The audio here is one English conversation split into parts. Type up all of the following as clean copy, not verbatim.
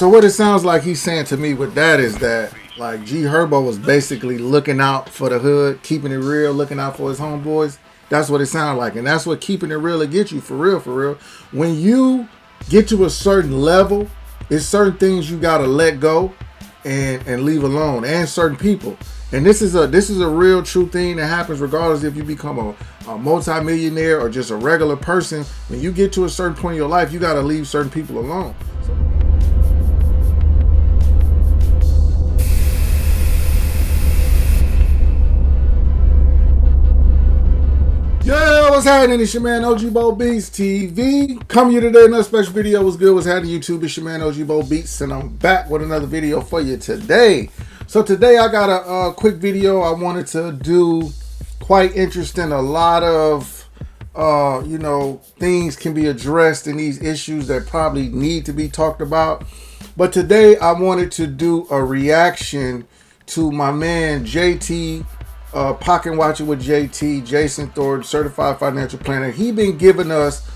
So what it sounds like he's saying to me with that is that like G Herbo was basically looking out for the hood, keeping it real, looking out for his homeboys. That's what it sounds like, and that's what keeping it real will get you, for real, for real. When you get to a certain level, there's certain things you gotta let go and leave alone, and certain people. And this is a real true thing that happens regardless if you become a multi-millionaire or just a regular person. When you get to a certain point in your life, you gotta leave certain people alone. Yo, what's happening? It's your man OG Bo Beats TV. Coming here today, another special video. What's good? What's happening YouTube? It's your man OG Bo Beats, and I'm back with another video for you today. So today I got a quick video I wanted to do. Quite interesting. A lot of things can be addressed in these issues that probably need to be talked about. But today I wanted to do a reaction to my man JT. Pocket Watching with JT, Jason Thornton, Certified Financial Planner. He been giving us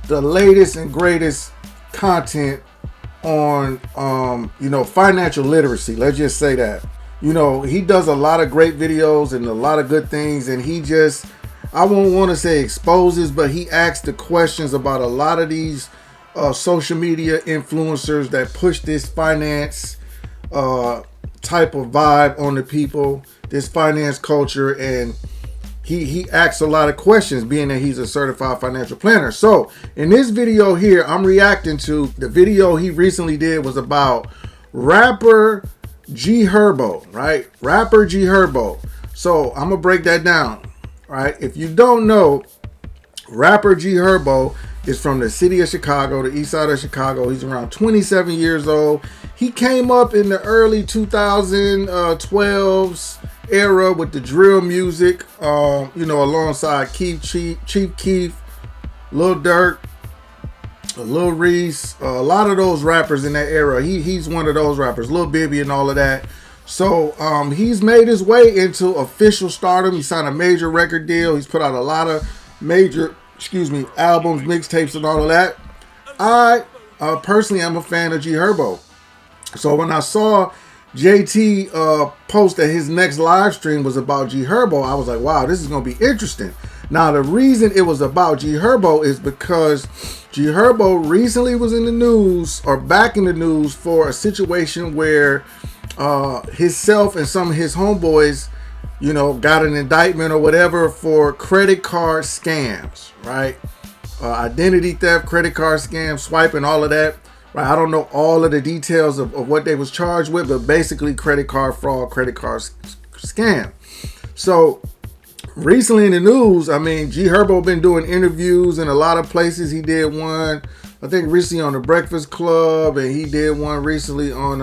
the latest and greatest content on, financial literacy. Let's just say that. He does a lot of great videos and a lot of good things, and he just, I won't want to say exposes, but he asks the questions about a lot of these social media influencers that push this finance type of vibe on the people, this finance culture, and he asks a lot of questions, being that he's a certified financial planner. So in this video here, I'm reacting to the video he recently did was about rapper G Herbo, right? Rapper G Herbo. So I'm gonna break that down, right? If you don't know, rapper G Herbo is from the city of Chicago, the east side of Chicago. He's around 27 years old. He came up in the early 2012s era with the drill music, alongside Chief Keef, Lil Durk, Lil Reese, a lot of those rappers in that era. He's one of those rappers, Lil Bibby and all of that. So he's made his way into official stardom. He signed a major record deal. He's put out a lot of major albums, mixtapes, and all of that. I personally am a fan of G Herbo. So when I saw JT post that his next live stream was about G Herbo, I was like, wow, this is going to be interesting. Now, the reason it was about G Herbo is because G Herbo recently was in the news, or back in the news, for a situation where himself and some of his homeboys, got an indictment or whatever for credit card scams, right? Identity theft, credit card scams, swiping, all of that. Right, I don't know all of the details of what they was charged with, but basically credit card fraud, credit card scam. So recently in the news, G Herbo been doing interviews in a lot of places. He did one, I think, recently on the Breakfast Club, and he did one recently on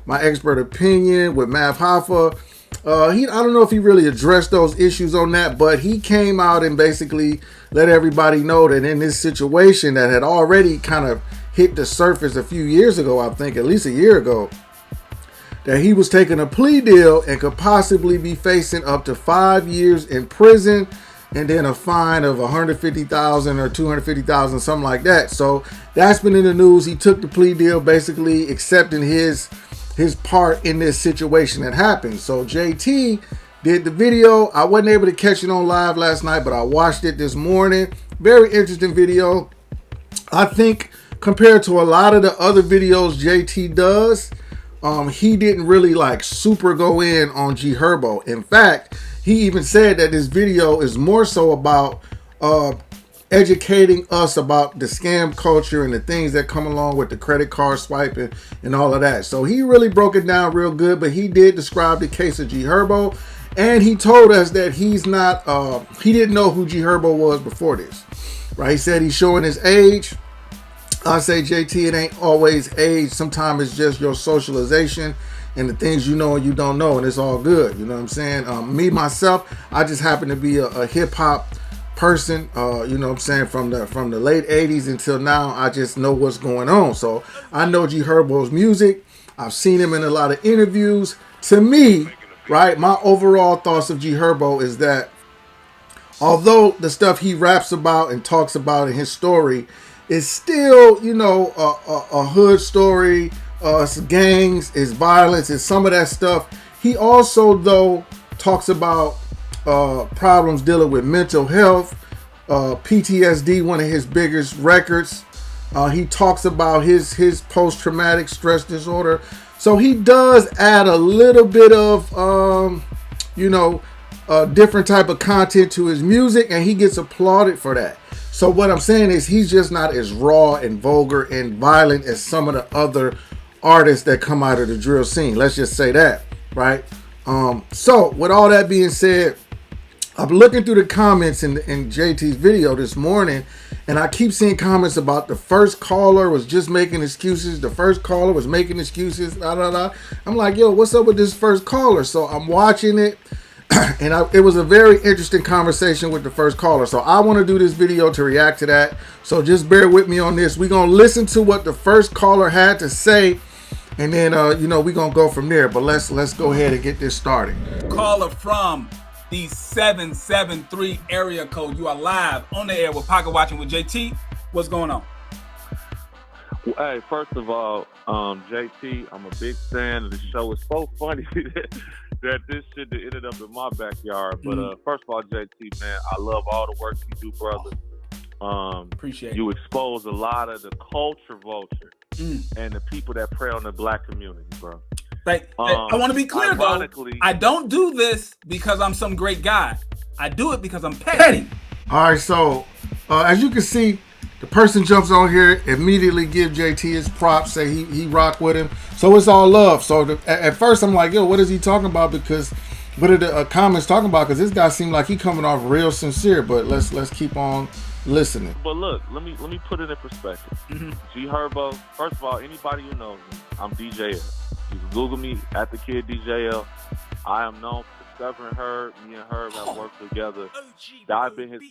My Expert Opinion with Mav Hoffa. I don't know if he really addressed those issues on that, but he came out and basically let everybody know that in this situation that had already kind of hit the surface a few years ago, I think at least a year ago, that he was taking a plea deal and could possibly be facing up to 5 years in prison and then a fine of $150,000 or $250,000, something like that. So that's been in the news. He took the plea deal, basically accepting his part in this situation that happened. So JT did the video. I wasn't able to catch it on live last night, but I watched it this morning. Very interesting video. I think compared to a lot of the other videos JT does, he didn't really super go in on G Herbo. In fact, he even said that this video is more so about educating us about the scam culture and the things that come along with the credit card swiping and all of that. So he really broke it down real good, but he did describe the case of G Herbo, and he told us that he's not, he didn't know who G Herbo was before this, right? He said he's showing his age. I say, JT, it ain't always age. Sometimes it's just your socialization and the things you know and you don't know, and it's all good. You know what I'm saying? Me, myself, I just happen to be a hip-hop person, from the late 80s until now. I just know what's going on. So I know G Herbo's music. I've seen him in a lot of interviews. To me, right, my overall thoughts of G Herbo is that although the stuff he raps about and talks about in his story is still, a hood story, it's gangs, it's violence, it's some of that stuff. He also, though, talks about problems dealing with mental health, PTSD, one of his biggest records. He talks about his post-traumatic stress disorder. So he does add a little bit of, different type of content to his music, and he gets applauded for that. So what I'm saying is he's just not as raw and vulgar and violent as some of the other artists that come out of the drill scene. Let's just say that, right? So with all that being said, I'm looking through the comments in JT's video this morning, and I keep seeing comments about the first caller was just making excuses. The first caller was making excuses. I'm like, yo, what's up with this first caller? So I'm watching it, and it was a very interesting conversation with the first caller. So I want to do this video to react to that. So just bear with me on this. We're going to listen to what the first caller had to say, and then, we're going to go from there. But let's go ahead and get this started. Caller from the 773 area code. You are live on the air with Pocket Watching with JT. What's going on? Well, hey, first of all, JT, I'm a big fan of the show. It's so funny that this shit ended up in my backyard. But first of all, JT, man, I love all the work you do, brother. Appreciate you expose a lot of the culture vulture and the people that prey on the black community, bro. I want to be clear, though. I don't do this because I'm some great guy. I do it because I'm petty. All right, so as you can see, the person jumps on here, immediately give JT his props, say he rock with him. So it's all love. So at first I'm like, yo, what is he talking about? Because what are the comments talking about? Because this guy seemed like he coming off real sincere. But let's keep on listening. But look, let me put it in perspective. G Herbo. First of all, anybody who knows me, I'm DJL. You can Google me at the kid DJL. I am known for discovering Herb. Me and Herb have worked together. I've been his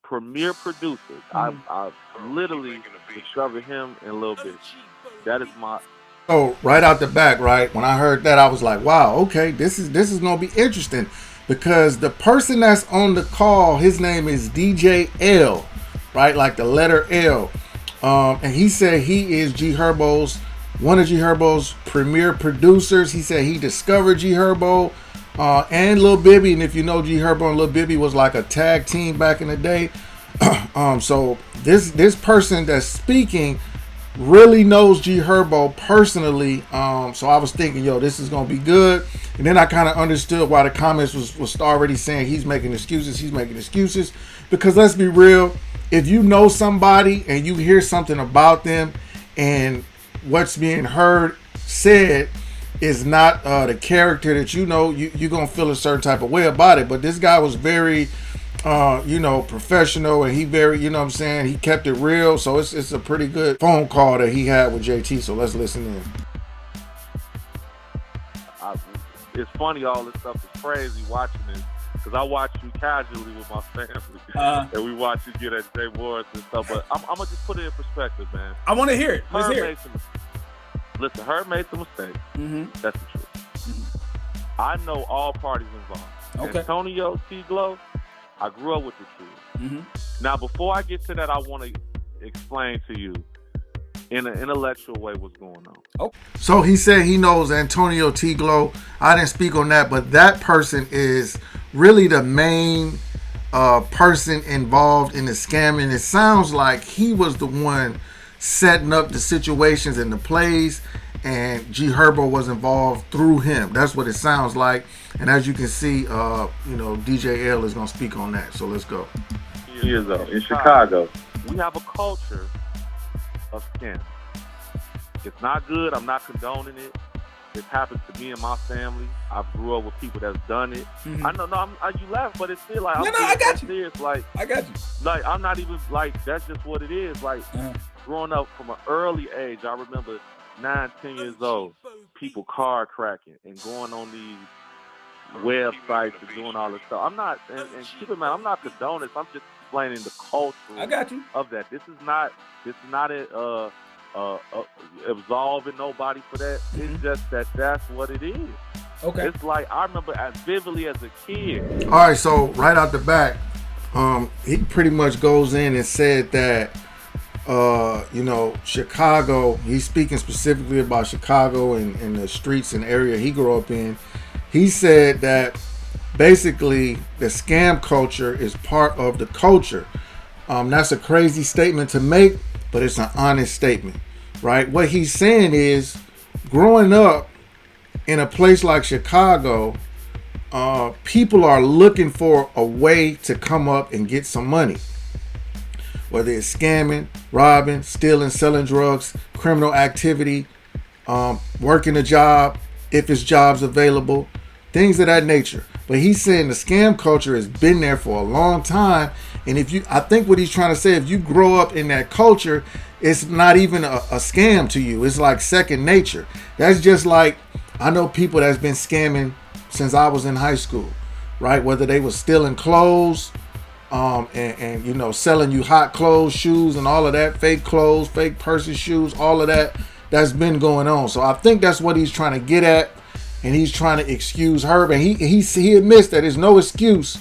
premier producer. I've literally discovered him in a little bit. That is my. So right out the back, right, when I heard that, I was like, wow, okay, this is gonna be interesting, because the person that's on the call, his name is DJ L, right, like the letter L, and he said he is one of G Herbo's premier producers. He said he discovered G Herbo and Lil Bibby, and if you know, G Herbo and Lil Bibby was like a tag team back in the day. So this person that's speaking really knows G Herbo personally. So I was thinking, yo, this is gonna be good. And then I kind of understood why the comments was already saying he's making excuses. Because let's be real, if you know somebody and you hear something about them and what's being said is not the character that you're gonna feel a certain type of way about it. But this guy was very professional, and he very, he kept it real. So it's a pretty good phone call that he had with JT. So let's listen in. It's funny, all this stuff is crazy watching this, because I watch you casually with my family, and we watch you get at J Wars and stuff. But I'm gonna just put it in perspective, man. I want to hear it. Let's hear it. Listen, Herb made some mistakes. That's the truth. I know all parties involved. Okay. Antonio T. Glow, I grew up with the kid. Now, before I get to that, I want to explain to you in an intellectual way what's going on. Okay. So he said he knows Antonio T. Glow. I didn't speak on that, but that person is really the main person involved in the scamming. It sounds like he was the one setting up the situations and the plays, and G Herbo was involved through him. That's what it sounds like. And as you can see, DJ L is gonna speak on that. So let's go. Years old in Chicago, we have a culture of scamming. It's not good. I'm not condoning it. It happens to me and my family. I grew up with people that's done it. I know, you laugh, but it's still like, I got you. Serious. Like, I got you. Like, I'm not even like, that's just what it is. Like, growing up from an early age, I remember 9, 10 years old, people card cracking and going on these websites and doing all this stuff. I'm not, and keep in mind, I'm not condoning this. I'm just explaining the culture. I got you. Of that. This is not absolving nobody for that. It's just that's what it is. Okay. It's like, I remember as vividly as a kid. All right, so right out the back, he pretty much goes in and said that Chicago. He's speaking specifically about Chicago and the streets and area he grew up in. He said that basically the scam culture is part of the culture. That's a crazy statement to make, but it's an honest statement, right? What he's saying is, growing up in a place like Chicago, people are looking for a way to come up and get some money. Whether it's scamming, robbing, stealing, selling drugs, criminal activity, working a job, if it's jobs available, things of that nature. But he's saying the scam culture has been there for a long time. And I think what he's trying to say, if you grow up in that culture, it's not even a scam to you. It's like second nature. That's just like, I know people that's been scamming since I was in high school, right? Whether they were stealing clothes, and selling you hot clothes, shoes, and all of that, fake clothes, fake purses, shoes, all of that's been going on. So I think that's what he's trying to get at, and he's trying to excuse Herb, and he admits that there's no excuse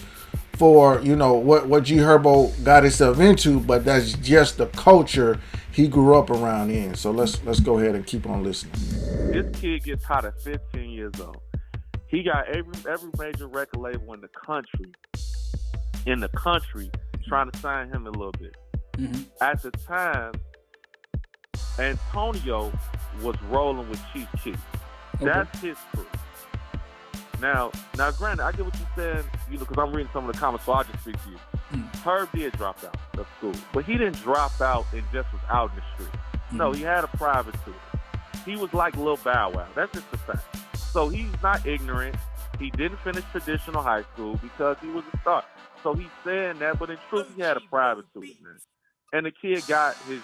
for what G Herbo got himself into, but that's just the culture he grew up around in. So let's go ahead and keep on listening. This kid gets hot at 15 years old. He got every major record label in the country trying to sign him a little bit. Mm-hmm. At the time, Antonio was rolling with Chief Keef. Okay. That's his crew. Now, granted, I get what you're saying, because I'm reading some of the comments, so I'll just speak to you. Herb did drop out of school, but he didn't drop out and just was out in the street. Mm-hmm. No, he had a private tutor. He was like Lil Bow Wow. That's just a fact. So he's not ignorant. He didn't finish traditional high school because he was a star. So he's saying that, but in truth, he had a private tutor, man. And the kid got his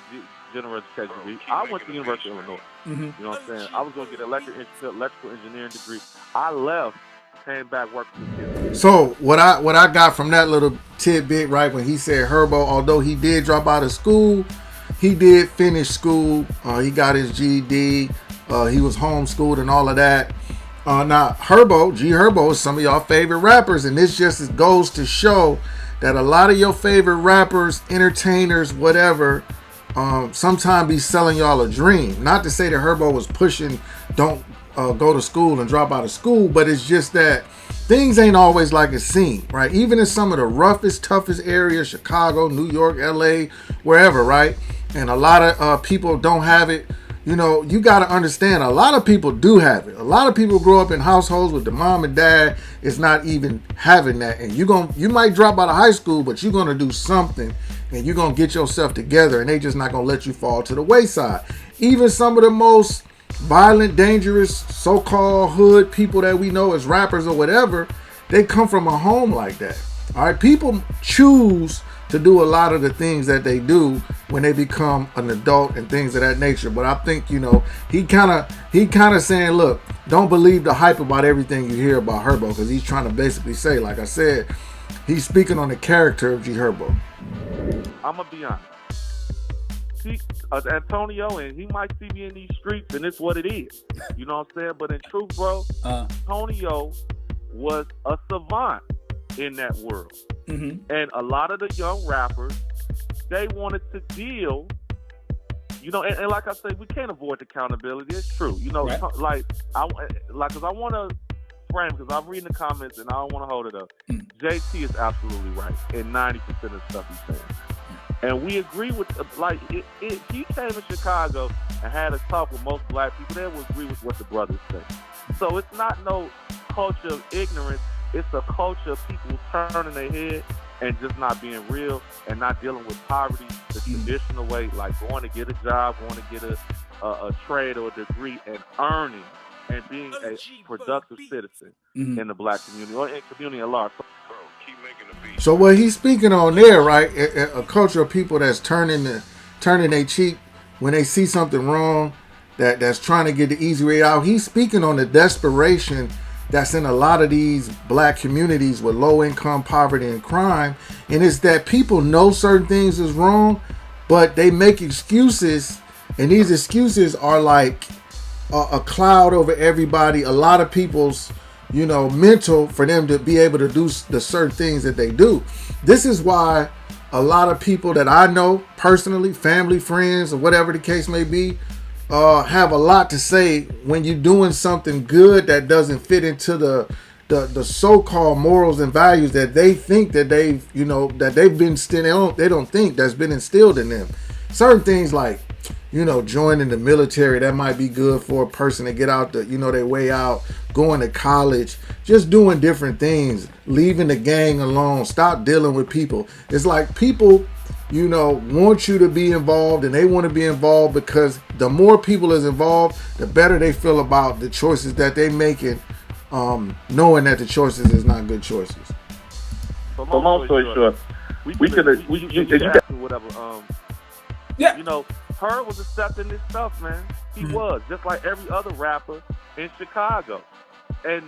general education degree. I went to the University of Illinois. Mm-hmm. You know what I'm saying? I was going to get an electrical engineering degree. I left, came back, worked with the kids. So what I got from that little tidbit, right, when he said Herbo, although he did drop out of school, he did finish school. He got his GED. He was homeschooled and all of that. Now, G Herbo is some of y'all favorite rappers, and this just goes to show that a lot of your favorite rappers, entertainers, whatever, sometimes be selling y'all a dream. Not to say that Herbo was pushing, don't go to school and drop out of school, but it's just that things ain't always like it seems, right? Even in some of the roughest, toughest areas, Chicago, New York, LA, wherever, right? And a lot of people don't have it. You got to understand, a lot of people do have it. A lot of people grow up in households with the mom and dad is not even having that. And you might drop out of high school, but you're going to do something and you're going to get yourself together, and they just not going to let you fall to the wayside. Even some of the most violent, dangerous, so-called hood people that we know as rappers or whatever, they come from a home like that. All right, people choose to do a lot of the things that they do when they become an adult and things of that nature. But I think, he kind of saying, look, don't believe the hype about everything you hear about Herbo, because he's trying to basically say, like I said, he's speaking on the character of G Herbo. I'm going to be honest. Antonio, and he might see me in these streets, and it's what it is. You know what I'm saying? But in truth, bro, Antonio was a savant in that world. Mm-hmm. And a lot of the young rappers, they wanted to deal, and like I said, we can't avoid accountability. It's true. Right. Because I want to frame, because I'm reading the comments and I don't want to hold it up. JT is absolutely right in 90% of the stuff he's saying. And we agree with, if he came to Chicago and had a talk with most black people, they would agree with what the brothers say. So it's not no culture of ignorance. It's a culture of people turning their head and just not being real and not dealing with poverty the traditional way, like going to get a job, going to get a trade or a degree, and earning and being a productive citizen in the black community or in community at large. So what he's speaking on there, right? A culture of people that's turning their cheek when they see something wrong, that's trying to get the easy way out. He's speaking on the desperation that's in a lot of these black communities with low income, poverty, and crime. And it's that people know certain things is wrong, but they make excuses, and these excuses are like a cloud over everybody. A lot of people's mental for them to be able to do the certain things that they do. This is why a lot of people that I know personally, family, friends, or whatever the case may be, have a lot to say when you're doing something good that doesn't fit into the so-called morals and values that they think that they've been still, they don't think that's been instilled in them. Certain things like, joining the military, that might be good for a person to get out their way out, going to college, just doing different things, leaving the gang alone, stop dealing with people. It's like people, want you to be involved, and they want to be involved because the more people is involved, the better they feel about the choices that they making, knowing that the choices is not good choices. So long story short, we could have whatever. Yeah. Herb was accepting this stuff, man. He was, just like every other rapper in Chicago. And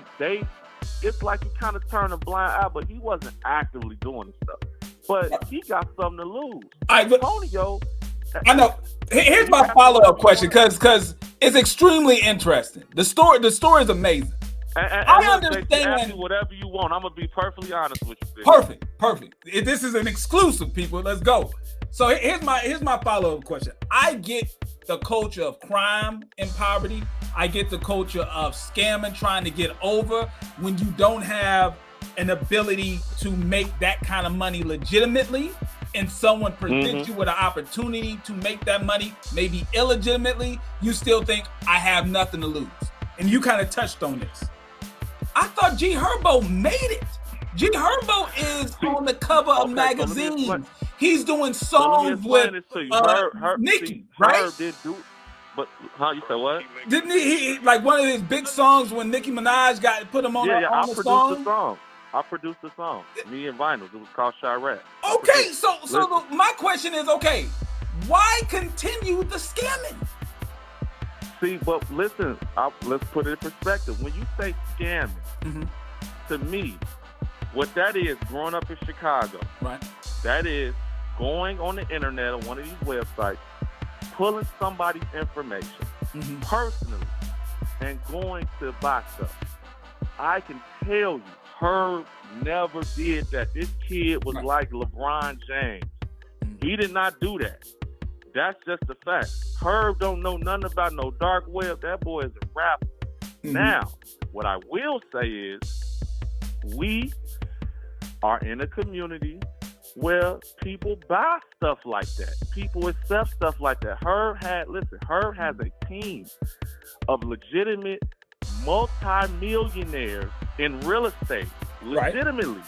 it's like he kind of turned a blind eye, but he wasn't actively doing this stuff. But he got something to lose. Antonio, I know. Here's my follow-up question, because it's extremely interesting. The story is amazing. I understand. Ask me whatever you want. I'm gonna be perfectly honest with you. Perfect. This is an exclusive, people. Let's go. So here's my follow-up question. I get the culture of crime and poverty. I get the culture of scamming, trying to get over when you don't have an ability to make that kind of money legitimately, and someone presents you with an opportunity to make that money, maybe illegitimately. You still think, I have nothing to lose. And you kind of touched on this. I thought G Herbo made it. G Herbo is on the cover of magazines. He's doing songs with Nicki, right? Herb did do, but you said what? Didn't he like one of his big songs when Nicki Minaj put him on the song? I produced the song. Me and Vinyls. It was called Chirac. Okay, so my question is, why continue the scamming? See, but listen, let's put it in perspective. When you say scamming, to me, what that is, growing up in Chicago, right? That is going on the internet on one of these websites, pulling somebody's information personally, and going to buy stuff. I can tell you, Herb never did that. This kid was like LeBron James. He did not do that. That's just a fact. Herb don't know nothing about no dark web. That boy is a rapper. Now, what I will say is, we are in a community where people buy stuff like that. People accept stuff like that. Herb has a team of legitimate multi-millionaires in real estate. Legitimately. Right.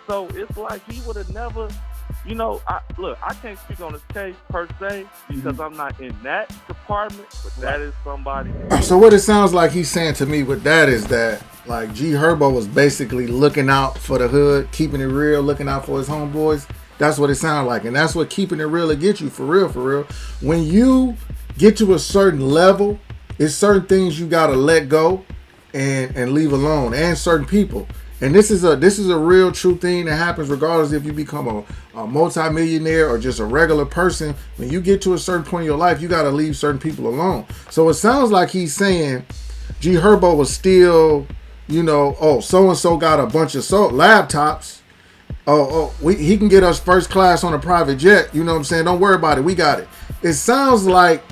So it's like he would have never, I can't speak on his case per se because I'm not in that department, but that is somebody. So what it sounds like he's saying to me with that is that, like, G Herbo was basically looking out for the hood, keeping it real, looking out for his homeboys. That's what it sounds like. And that's what keeping it real will get you, for real. When you get to a certain level, it's certain things you got to let go and leave alone, and certain people. And this is a real true thing that happens regardless if you become a multimillionaire or just a regular person. When you get to a certain point in your life, you got to leave certain people alone. So it sounds like he's saying G Herbo was still, so-and-so got a bunch of laptops. He can get us first class on a private jet. You know what I'm saying? Don't worry about it. We got it. It sounds like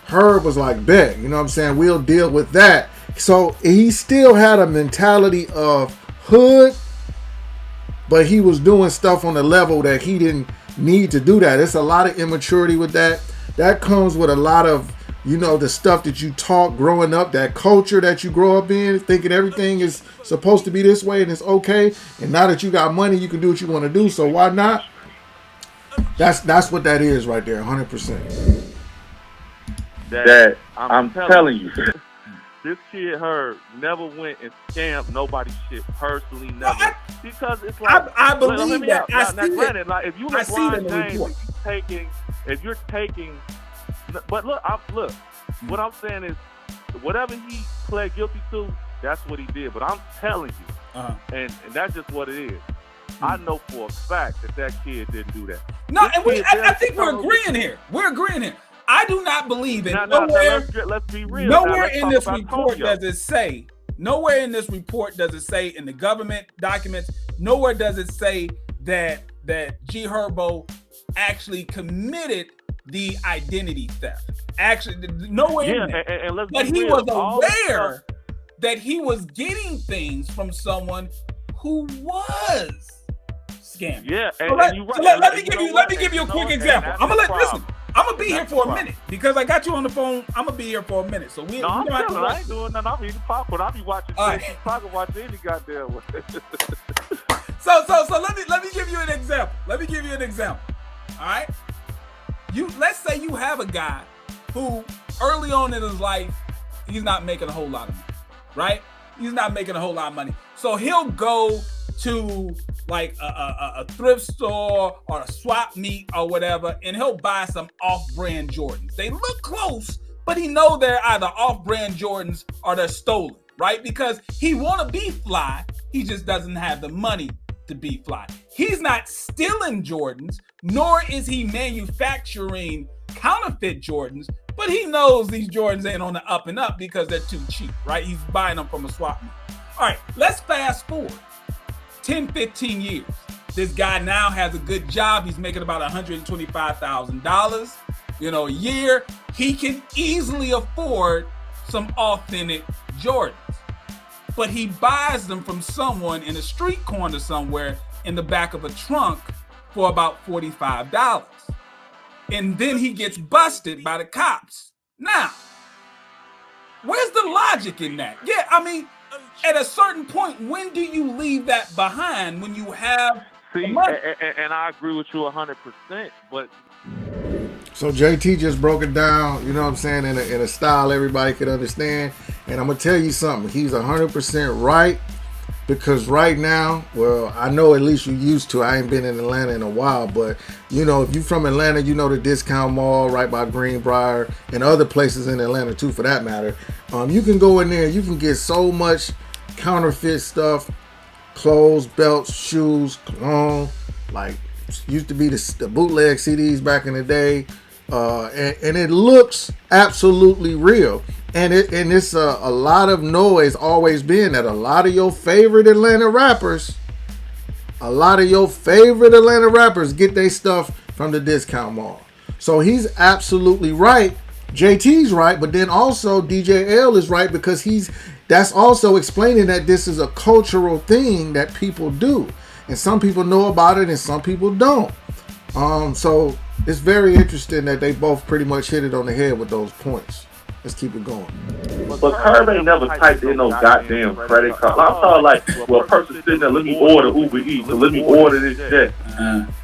Herb was like, bet, we'll deal with that. So he still had a mentality of hood, but he was doing stuff on the level that he didn't need to do that. It's a lot of immaturity with that. That comes with a lot of, the stuff that you taught growing up, that culture that you grow up in, thinking everything is supposed to be this way and it's okay. And now that you got money, you can do what you want to do. So why not? That's what that is right there, 100%. That I'm telling you. This kid Herb never went and scammed nobody's shit personally, never. Because it's like I believe that. Granted, like if you LeBron James, if you're taking, but look, what I'm saying is, whatever he pled guilty to, that's what he did. But I'm telling you, and that's just what it is. I know for a fact that kid didn't do that. No, and I think we're agreeing here. I do not believe in nowhere. Let's be real. Nowhere in this report does it say. Nowhere in this report does it say in the government documents. Nowhere does it say that that G Herbo actually committed the identity theft. Actually, nowhere in there. And let's but be he real, was aware that he was getting things from someone who was scamming. Yeah, so let me give you a quick example. I'm gonna be here for a minute because I got you on the phone. I'm gonna be here for a minute. So I ain't doing nothing. I'm eating popcorn. I'll be watching Chicago, watch any goddamn way. So let me give you an example. All right. Let's say you have a guy who early on in his life, he's not making a whole lot of money, right? He's not making a whole lot of money. So he'll go to like a thrift store or a swap meet or whatever, and he'll buy some off-brand Jordans. They look close, but he know they're either off-brand Jordans or they're stolen, right? Because he want to be fly, he just doesn't have the money to be fly. He's not stealing Jordans, nor is he manufacturing counterfeit Jordans, but he knows these Jordans ain't on the up and up because they're too cheap, right? He's buying them from a swap meet. All right, let's fast forward 10, 15 years. This guy now has a good job. He's making about $125,000, a year. He can easily afford some authentic Jordans. But he buys them from someone in a street corner somewhere in the back of a trunk for about $45. And then he gets busted by the cops. Now, where's the logic in that? Yeah, I mean, at a certain point, when do you leave that behind when you have money? And I agree with you 100%, but... So JT just broke it down, you know what I'm saying, in a style everybody could understand. And I'm going to tell you something. He's 100% right, because right now, well, I know at least you used to. I ain't been in Atlanta in a while, but, if you're from Atlanta, the Discount Mall right by Greenbrier and other places in Atlanta, too, for that matter. You can go in there. You can get so much counterfeit stuff, clothes, belts, shoes, cologne, like used to be the bootleg CDs back in the day. And it looks absolutely real. And it's a lot of noise always been that a lot of your favorite Atlanta rappers get their stuff from the Discount Mall. So he's absolutely right. JT's right, but then also DJ L is right, because that's also explaining that this is a cultural thing that people do. And some people know about it and some people don't. So it's very interesting that they both pretty much hit it on the head with those points. Let's keep it going. But Herb ain't never typed in no goddamn credit card. I thought a person sitting there, let me order Uber Eats, so let me order this shit.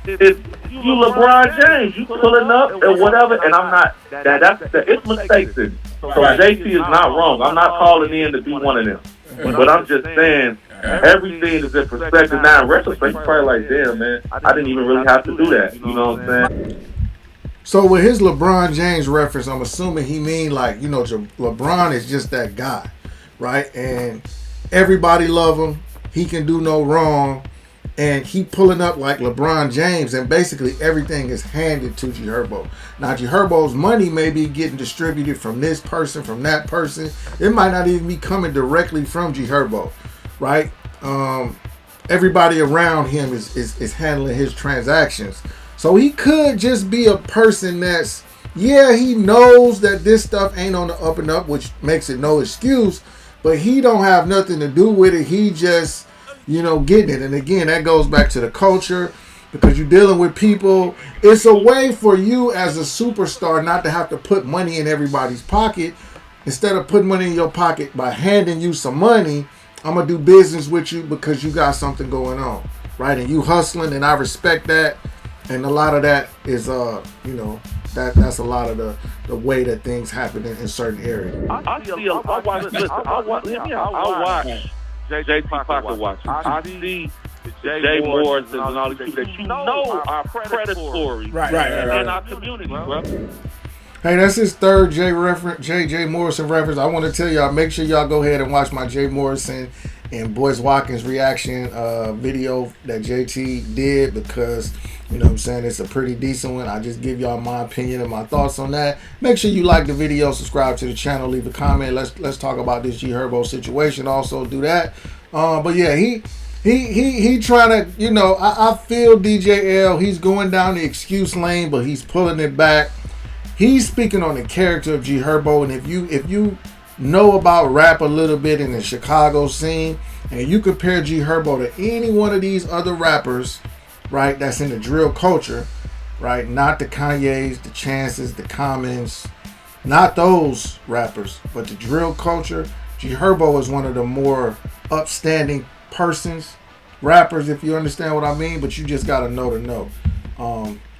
If you LeBron James, you pulling up and whatever, and I'm not. It's mistakes in it. So JT is not wrong. I'm not calling in to be one of them. But I'm just saying, everything is in perspective. Now, in retrospect, you're probably like, damn, man, I didn't even really have to do that. You know what I'm saying? So with his LeBron James reference, I'm assuming he mean LeBron is just that guy, right? And everybody love him. He can do no wrong. And he pulling up like LeBron James, and basically everything is handed to G Herbo. Now G Herbo's money may be getting distributed from this person, from that person. It might not even be coming directly from G Herbo, right? Everybody around him is handling his transactions. So he could just be a person that's, he knows that this stuff ain't on the up and up, which makes it no excuse, but he don't have nothing to do with it. He just, getting it. And again, that goes back to the culture, because you're dealing with people. It's a way for you as a superstar not to have to put money in everybody's pocket. Instead of putting money in your pocket by handing you some money, I'm going to do business with you because you got something going on, right? And you hustling, and I respect that. And a lot of that is, that's a lot of the way that things happen in certain areas. I watch JT Pocket Watch. I see Jay Morris and all these people that are predatory in our community, bro. Hey, that's his third J Morrison reference. I want to tell y'all, make sure y'all go ahead and watch my Jay Morrison and Boyce Watkins reaction video that JT did, because it's a pretty decent one. I just give y'all my opinion and my thoughts on that. Make sure you like the video, subscribe to the channel, leave a comment. Let's talk about this G Herbo situation. Also do that. But yeah, He trying to, you know, I feel DJ L, he's going down the excuse lane, but he's pulling it back. He's speaking on the character of G Herbo, and if you know about rap a little bit in the Chicago scene, and you compare G Herbo to any one of these other rappers, right, that's in the drill culture, right, not the Kanyes, the Chances, the Commons, not those rappers, but the drill culture, G Herbo is one of the more upstanding persons, rappers, if you understand what I mean, but you just gotta know to know.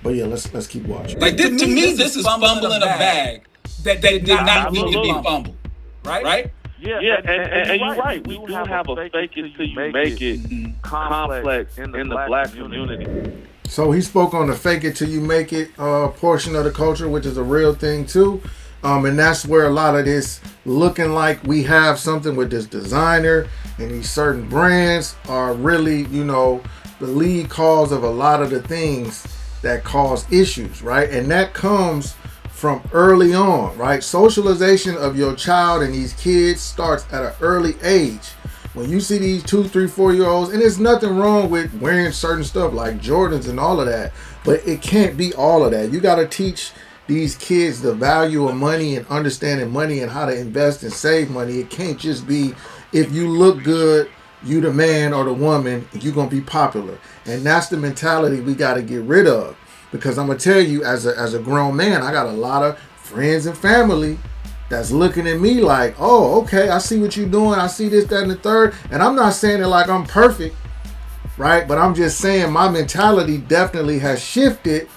But yeah, let's keep watching. Like to me, this is fumbling a bag that did not need to be fumbled, right? Yeah, and you're right. We do have a fake it till you make it complex in the black community. So he spoke on the fake it till you make it portion of the culture, which is a real thing too. And that's where a lot of this looking like we have something with this designer and these certain brands are really, you know, the lead cause of a lot of the things that cause issues, right? And that comes from early on, right? Socialization of your child and these kids starts at an early age. When you see these 2, 3, 4-year-olds, and there's nothing wrong with wearing certain stuff like Jordans and all of that, but it can't be all of that. You got to teach these kids the value of money and understanding money and how to invest and save money. It can't just be if you look good, you the man or the woman, you're going to be popular. And that's the mentality we got to get rid of. Because I'm going to tell you, as a grown man, I got a lot of friends and family that's looking at me like, oh, okay, I see what you're doing. I see this, that, and the third. And I'm not saying it like I'm perfect, right? But I'm just saying my mentality definitely has shifted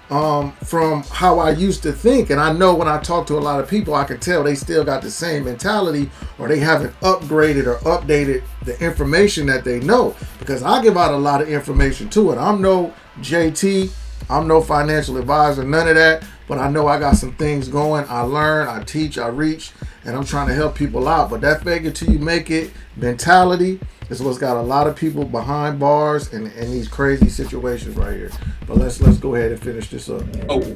from how I used to think. And I know when I talk to a lot of people, I can tell they still got the same mentality or they haven't upgraded or updated the information that they know. Because I give out a lot of information too. And I'm no JT, I'm no financial advisor, none of that. But I know I got some things going. I learn, I teach, I reach, and I'm trying to help people out. But that fake it till you make it mentality is what's got a lot of people behind bars and these crazy situations right here. But let's go ahead and finish this up. Oh.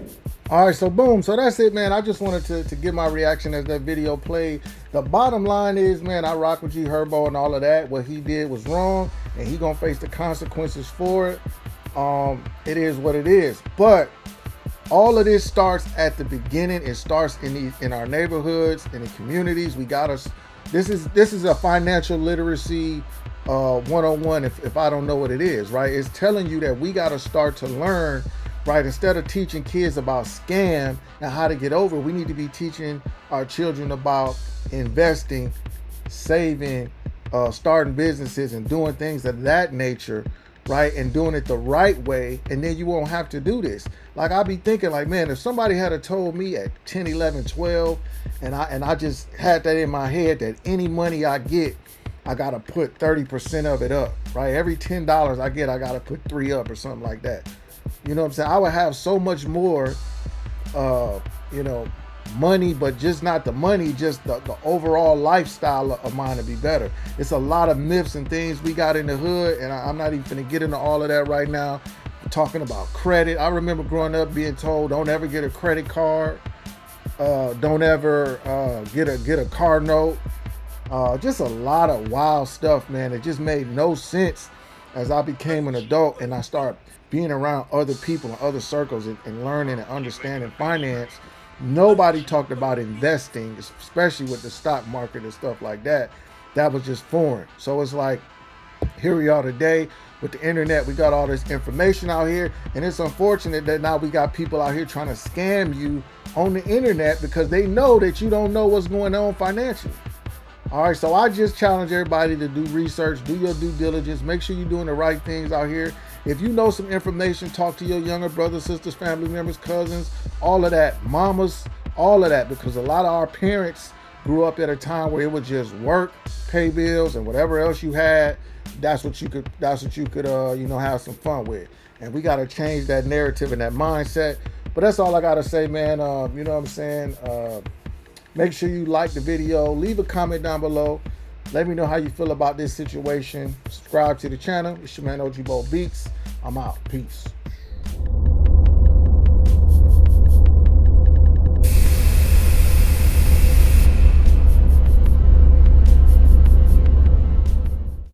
All right, so boom. So that's it, man. I just wanted to give my reaction as that video played. The bottom line is, man, I rock with G Herbo and all of that. What he did was wrong, and he gonna face the consequences for it. It is what it is. But all of this starts at the beginning. It starts in our neighborhoods, in the communities. We got us. This is a financial literacy 101. If I don't know what it is, right? It's telling you that we got to start to learn, right? Instead of teaching kids about scam and how to get over, we need to be teaching our children about investing, saving, starting businesses, and doing things of that nature. Right, and doing it the right way, and then you won't have to do this. Like I be thinking, like, man, if somebody had told me at 10, 11, 12, and I just had that in my head that any money I get, I gotta put 30% of it up. Right, every $10 I get, I gotta put 3 up or something like that. You know what I'm saying? I would have so much more, you know, money, but just not the money, just the overall lifestyle of mine to be better. It's a lot of myths and things we got in the hood, and I'm not even gonna get into all of that right now. I'm talking about credit. I remember growing up being told, don't ever get a credit card, don't ever get a car note. Just a lot of wild stuff, man. It just made no sense as I became an adult and I started being around other people and other circles and learning and understanding finance. Nobody talked about investing, especially with the stock market and stuff like that. That was just foreign. So it's like, here we are today with the internet. We got all this information out here, and it's unfortunate that now we got people out here trying to scam you on the internet because they know that you don't know what's going on financially. All right, so I just challenge everybody to do research, do your due diligence, make sure you're doing the right things out here. If you know some information, talk to your younger brothers, sisters, family members, cousins, all of that, mamas, all of that, because a lot of our parents grew up at a time where it was just work, pay bills, and whatever else you had, that's what you could you know, have some fun with. And we got to change that narrative and that mindset. But that's all I got to say, man. You know what I'm saying? Make sure you like the video, leave a comment down below. Let me know how you feel about this situation. Subscribe to the channel. It's your man OG Bo Beats. I'm out. Peace.